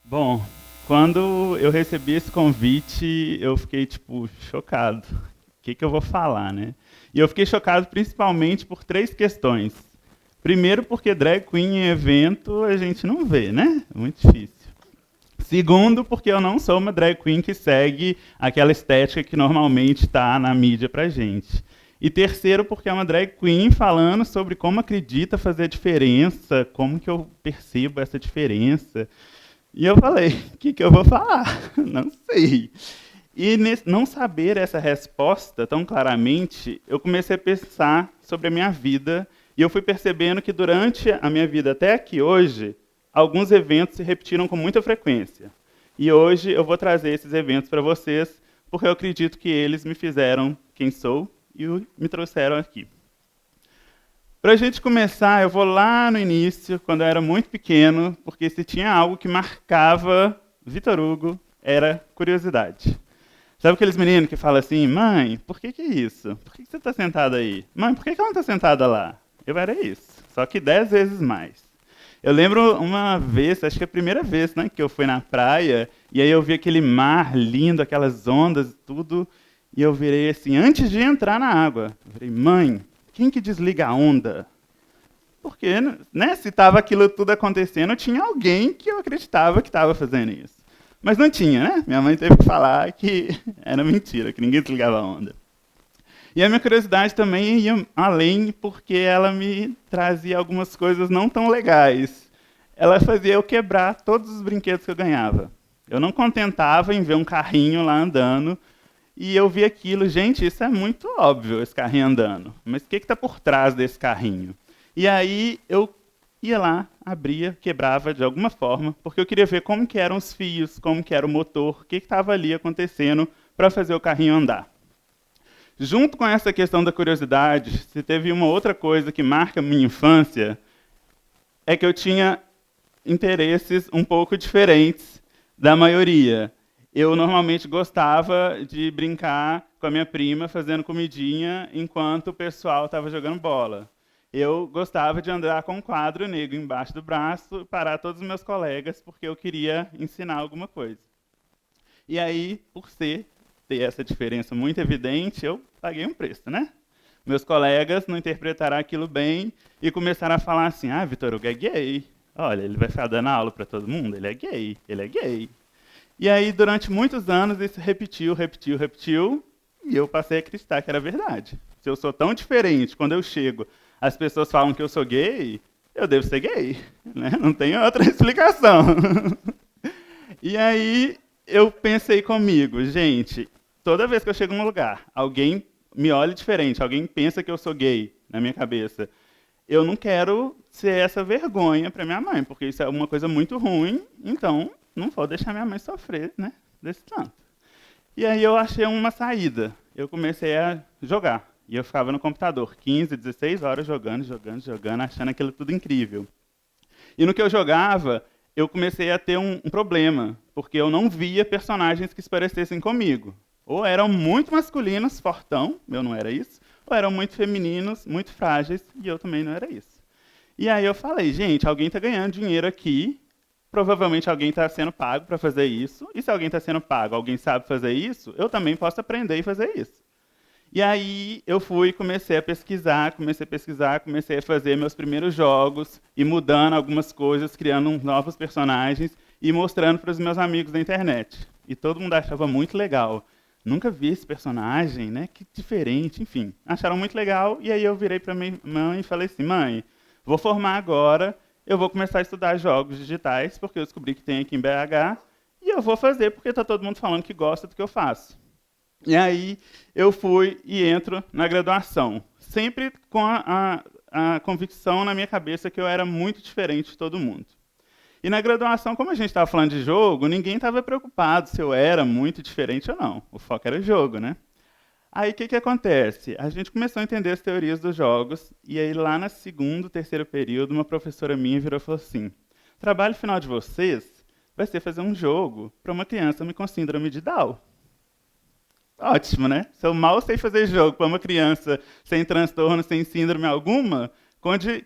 Bom, quando eu recebi esse convite, eu fiquei, tipo, chocado. O que eu vou falar, né? E eu fiquei chocado principalmente por três questões. Primeiro, porque drag queen em evento a gente não vê, né? É muito difícil. Segundo, porque eu não sou uma drag queen que segue aquela estética que normalmente está na mídia pra gente. E terceiro, porque é uma drag queen falando sobre como acredita fazer diferença, como que eu percebo essa diferença. E eu falei, o que eu vou falar? Não sei. E não saber essa resposta tão claramente, eu comecei a pensar sobre a minha vida e eu fui percebendo que durante a minha vida até aqui hoje, alguns eventos se repetiram com muita frequência. E hoje eu vou trazer esses eventos para vocês, porque eu acredito que eles me fizeram quem sou e me trouxeram aqui. Para a gente começar, eu vou lá no início, quando eu era muito pequeno, porque se tinha algo que marcava Vitor Hugo, era curiosidade. Sabe aqueles meninos que falam assim, mãe, por que é isso? Por que você está sentada aí? Mãe, por que ela não está sentada lá? Eu era isso, só que 10 vezes mais. Eu lembro uma vez, acho que é a primeira vez, né, que eu fui na praia, e aí eu vi aquele mar lindo, aquelas ondas e tudo, e eu virei assim, antes de entrar na água, eu virei, mãe, quem que desliga a onda? Porque, né, se estava aquilo tudo acontecendo, tinha alguém que eu acreditava que estava fazendo isso. Mas não tinha, né? Minha mãe teve que falar que era mentira, que ninguém desligava a onda. E a minha curiosidade também ia além, porque ela me trazia algumas coisas não tão legais. Ela fazia eu quebrar todos os brinquedos que eu ganhava. Eu não contentava em ver um carrinho lá andando, e eu vi aquilo, gente, isso é muito óbvio, esse carrinho andando. Mas o que está por trás desse carrinho? E aí eu ia lá, abria, quebrava de alguma forma, porque eu queria ver como que eram os fios, como que era o motor, o que estava ali acontecendo para fazer o carrinho andar. Junto com essa questão da curiosidade, se teve uma outra coisa que marca minha infância, é que eu tinha interesses um pouco diferentes da maioria. Eu normalmente gostava de brincar com a minha prima fazendo comidinha enquanto o pessoal estava jogando bola. Eu gostava de andar com um quadro negro embaixo do braço, parar todos os meus colegas porque eu queria ensinar alguma coisa. E aí, por ter essa diferença muito evidente, eu paguei um preço, né? Meus colegas não interpretaram aquilo bem e começaram a falar assim: ah, Vitor Hugo é gay. Olha, ele vai ficar dando aula para todo mundo? Ele é gay, ele é gay. E aí, durante muitos anos, isso repetiu, repetiu, repetiu, e eu passei a acreditar que era verdade. Se eu sou tão diferente, quando eu chego, as pessoas falam que eu sou gay, eu devo ser gay. Né? Não tem outra explicação. E aí, eu pensei comigo, gente, toda vez que eu chego num lugar, alguém me olha diferente, alguém pensa que eu sou gay na minha cabeça. Eu não quero ser essa vergonha para minha mãe, porque isso é uma coisa muito ruim, então não vou deixar minha mãe sofrer, né, desse tanto. E aí eu achei uma saída. Eu comecei a jogar. E eu ficava no computador 15, 16 horas jogando, jogando, jogando, achando aquilo tudo incrível. E no que eu jogava, eu comecei a ter um problema, porque eu não via personagens que se parecessem comigo. Ou eram muito masculinos, fortão, eu não era isso, ou eram muito femininos, muito frágeis, e eu também não era isso. E aí eu falei, gente, alguém está ganhando dinheiro aqui, provavelmente alguém está sendo pago para fazer isso, e se alguém está sendo pago, alguém sabe fazer isso, eu também posso aprender e fazer isso. E aí eu fui, comecei a pesquisar, comecei a pesquisar, comecei a fazer meus primeiros jogos, e mudando algumas coisas, criando novos personagens, e mostrando para os meus amigos da internet. E todo mundo achava muito legal. Nunca vi esse personagem, né? Que diferente, enfim. Acharam muito legal, e aí eu virei para minha mãe e falei assim, mãe, vou formar agora, eu vou começar a estudar jogos digitais, porque eu descobri que tem aqui em BH, e eu vou fazer porque está todo mundo falando que gosta do que eu faço. E aí eu fui e entro na graduação, sempre com a convicção na minha cabeça que eu era muito diferente de todo mundo. E na graduação, como a gente estava falando de jogo, ninguém estava preocupado se eu era muito diferente ou não. O foco era o jogo, né? Aí o que acontece? A gente começou a entender as teorias dos jogos, e aí lá no segundo, terceiro período, uma professora minha virou e falou assim: o trabalho final de vocês vai ser fazer um jogo para uma criança com síndrome de Down. Ótimo, né? Se eu mal sei fazer jogo para uma criança sem transtorno, sem síndrome alguma,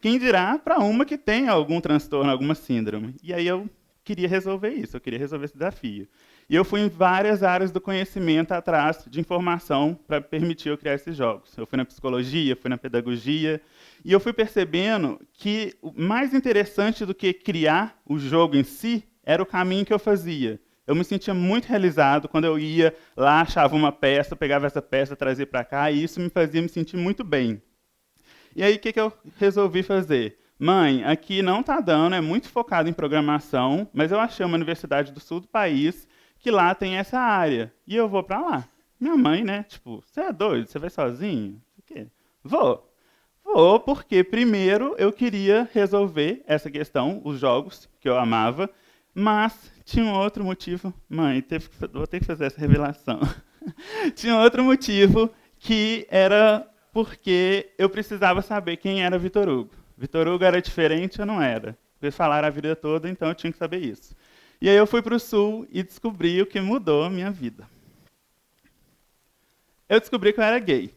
quem dirá para uma que tem algum transtorno, alguma síndrome? E aí eu queria resolver isso, eu queria resolver esse desafio. E eu fui em várias áreas do conhecimento atrás de informação para permitir eu criar esses jogos. Eu fui na psicologia, fui na pedagogia, e eu fui percebendo que o mais interessante do que criar o jogo em si era o caminho que eu fazia. Eu me sentia muito realizado quando eu ia lá, achava uma peça, pegava essa peça, trazia para cá, e isso me fazia me sentir muito bem. E aí, o que eu resolvi fazer? Mãe, aqui não está dando, é muito focado em programação, mas eu achei uma universidade do sul do país que lá tem essa área, e eu vou para lá. Minha mãe, né, tipo, você é doido? Você vai sozinho? O quê? Vou. Vou, porque primeiro eu queria resolver essa questão, os jogos que eu amava, mas tinha um outro motivo. Mãe, vou ter que fazer essa revelação. Tinha outro motivo que era porque eu precisava saber quem era Vitor Hugo. Vitor Hugo era diferente ou não era? Eles falaram a vida toda, então eu tinha que saber isso. E aí eu fui para o Sul e descobri o que mudou a minha vida. Eu descobri que eu era gay.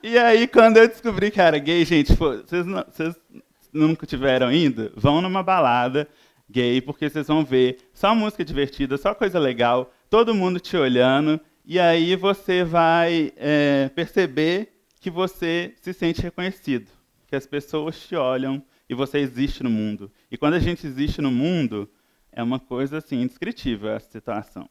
E aí, quando eu descobri que era gay, gente, vocês nunca tiveram indo? Vão numa balada gay, porque vocês vão ver só música divertida, só coisa legal, todo mundo te olhando, e aí você vai perceber que você se sente reconhecido, que as pessoas te olham e você existe no mundo. E quando a gente existe no mundo, é uma coisa assim indescritível essa situação.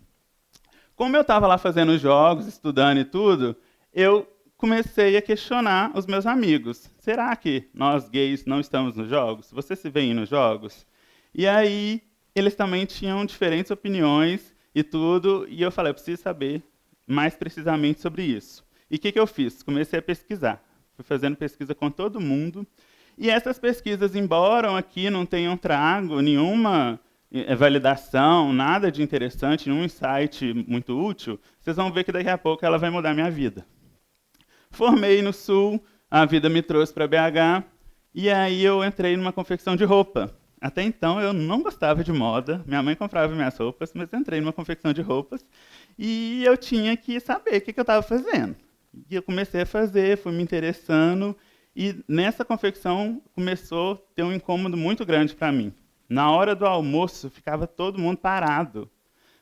Como eu estava lá fazendo jogos, estudando e tudo, eu comecei a questionar os meus amigos. Será que nós gays não estamos nos jogos? Você se vê nos jogos? E aí, eles também tinham diferentes opiniões e tudo, e eu falei, eu preciso saber mais precisamente sobre isso. E o que eu fiz? Comecei a pesquisar. Fui fazendo pesquisa com todo mundo, e essas pesquisas, embora aqui não tenham trago nenhuma validação, nada de interessante, nenhum insight muito útil, vocês vão ver que daqui a pouco ela vai mudar a minha vida. Formei no Sul, a vida me trouxe para BH, e aí eu entrei numa confecção de roupa. Até então eu não gostava de moda, minha mãe comprava minhas roupas, mas eu entrei numa confecção de roupas, e eu tinha que saber o que eu estava fazendo. E eu comecei a fazer, fui me interessando, e nessa confecção começou a ter um incômodo muito grande para mim. Na hora do almoço, ficava todo mundo parado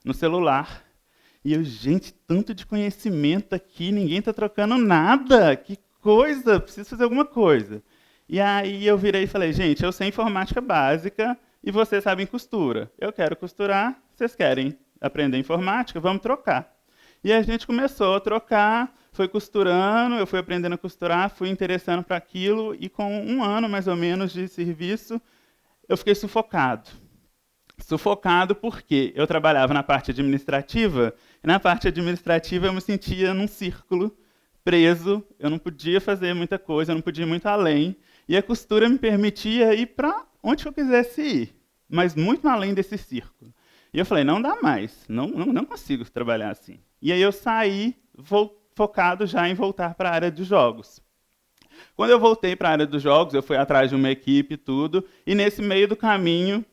no celular. E eu, gente, tanto de conhecimento aqui, ninguém está trocando nada. Que coisa, preciso fazer alguma coisa. E aí eu virei e falei, gente, eu sei informática básica e vocês sabem costura. Eu quero costurar, vocês querem aprender informática, vamos trocar. E a gente começou a trocar, foi costurando, eu fui aprendendo a costurar, fui interessando para aquilo, e com 1 ano, mais ou menos, de serviço, eu fiquei sufocado. Sufocado porque eu trabalhava na parte administrativa, e na parte administrativa eu me sentia num círculo, preso, eu não podia fazer muita coisa, eu não podia ir muito além, e a costura me permitia ir para onde eu quisesse ir, mas muito além desse círculo. E eu falei, não dá mais, não consigo trabalhar assim. E aí eu saí, focado já em voltar para a área de jogos. Quando eu voltei para a área dos jogos, eu fui atrás de uma equipe e tudo, e nesse meio do caminho,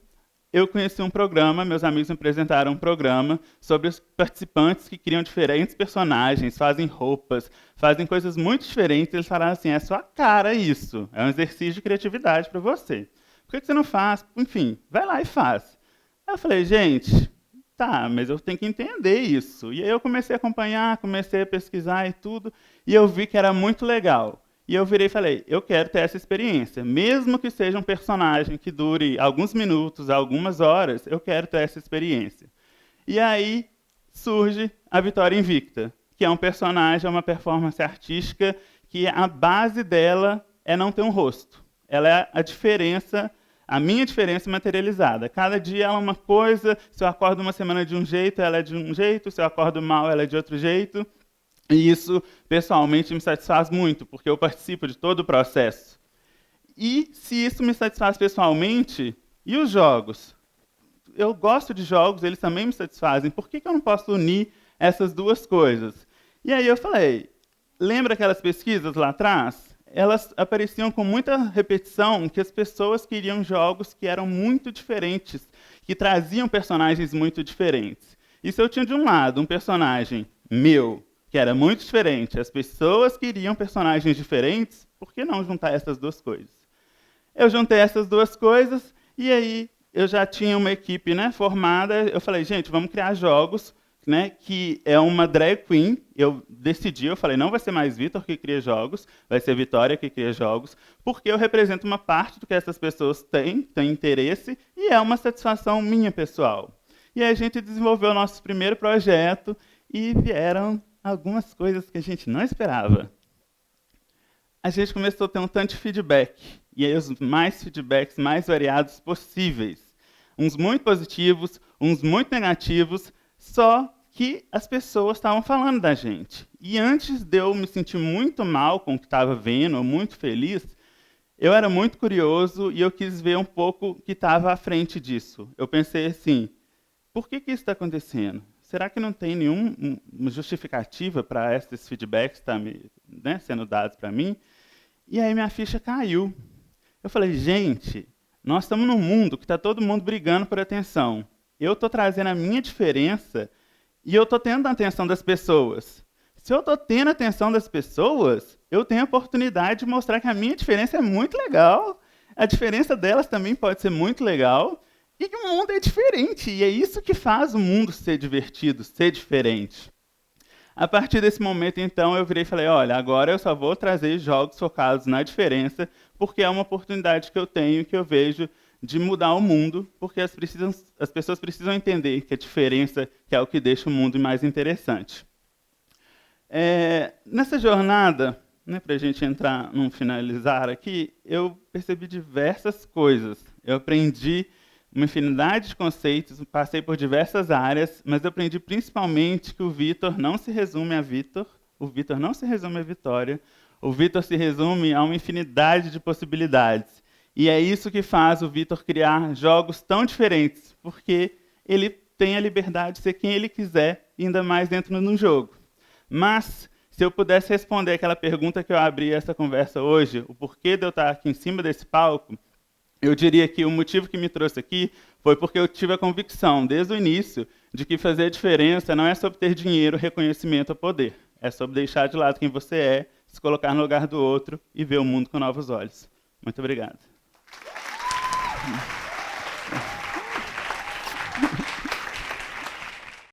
eu conheci um programa, meus amigos me apresentaram um programa sobre os participantes que criam diferentes personagens, fazem roupas, fazem coisas muito diferentes. Eles falaram assim, é sua cara isso, é um exercício de criatividade para você. Por que você não faz? Enfim, vai lá e faz. Aí eu falei, gente, tá, mas eu tenho que entender isso. E aí eu comecei a acompanhar, comecei a pesquisar e tudo, e eu vi que era muito legal. E eu virei e falei, eu quero ter essa experiência. Mesmo que seja um personagem que dure alguns minutos, algumas horas, eu quero ter essa experiência. E aí surge a Vitória Invicta, que é um personagem, é uma performance artística que a base dela é não ter um rosto. Ela é a diferença, a minha diferença materializada. Cada dia ela é uma coisa, se eu acordo uma semana de um jeito, ela é de um jeito, se eu acordo mal, ela é de outro jeito. E isso, pessoalmente, me satisfaz muito, porque eu participo de todo o processo. E se isso me satisfaz pessoalmente, e os jogos? Eu gosto de jogos, eles também me satisfazem. Por que eu não posso unir essas duas coisas? E aí eu falei, lembra aquelas pesquisas lá atrás? Elas apareciam com muita repetição que as pessoas queriam jogos que eram muito diferentes, que traziam personagens muito diferentes. E se eu tinha, de um lado, um personagem meu, que era muito diferente, as pessoas queriam personagens diferentes, por que não juntar essas duas coisas? Eu juntei essas duas coisas, E aí eu já tinha uma equipe, né, formada, eu falei, gente, vamos criar jogos, né, que é uma drag queen. Eu decidi, eu falei, não vai ser mais Vitor que cria jogos, vai ser Vitória que cria jogos, porque eu represento uma parte do que essas pessoas têm interesse, e é uma satisfação minha pessoal. E aí a gente desenvolveu o nosso primeiro projeto, e vieram algumas coisas que a gente não esperava. A gente começou a ter um tanto de feedback, e aí os mais feedbacks mais variados possíveis. Uns muito positivos, uns muito negativos, só que as pessoas estavam falando da gente. E antes de eu me sentir muito mal com o que estava vendo, ou muito feliz, eu era muito curioso e eu quis ver um pouco o que estava à frente disso. Eu pensei assim, por que isso está acontecendo? Será que não tem nenhuma justificativa para esses feedbacks que estão sendo dados para mim? E aí minha ficha caiu. Eu falei, gente, nós estamos num mundo que está todo mundo brigando por atenção. Eu estou trazendo a minha diferença e eu estou tendo a atenção das pessoas. Se eu estou tendo a atenção das pessoas, eu tenho a oportunidade de mostrar que a minha diferença é muito legal, a diferença delas também pode ser muito legal, e que o mundo é diferente. E é isso que faz o mundo ser divertido, ser diferente. A partir desse momento, então, eu virei e falei, olha, agora eu só vou trazer jogos focados na diferença, porque é uma oportunidade que eu tenho, que eu vejo, de mudar o mundo, porque as pessoas precisam entender que a diferença que é o que deixa o mundo mais interessante. Nessa jornada, né, para a gente entrar num finalizar aqui, eu percebi diversas coisas. Eu aprendi uma infinidade de conceitos, passei por diversas áreas, mas eu aprendi principalmente que o Vitor não se resume a Vitor, o Vitor não se resume a Vitória, o Vitor se resume a uma infinidade de possibilidades. E é isso que faz o Vitor criar jogos tão diferentes, porque ele tem a liberdade de ser quem ele quiser, ainda mais dentro de um jogo. Mas, se eu pudesse responder aquela pergunta que eu abri essa conversa hoje, o porquê de eu estar aqui em cima desse palco, eu diria que o motivo que me trouxe aqui foi porque eu tive a convicção, desde o início, de que fazer a diferença não é sobre ter dinheiro, reconhecimento ou poder. É sobre deixar de lado quem você é, se colocar no lugar do outro e ver o mundo com novos olhos. Muito obrigado.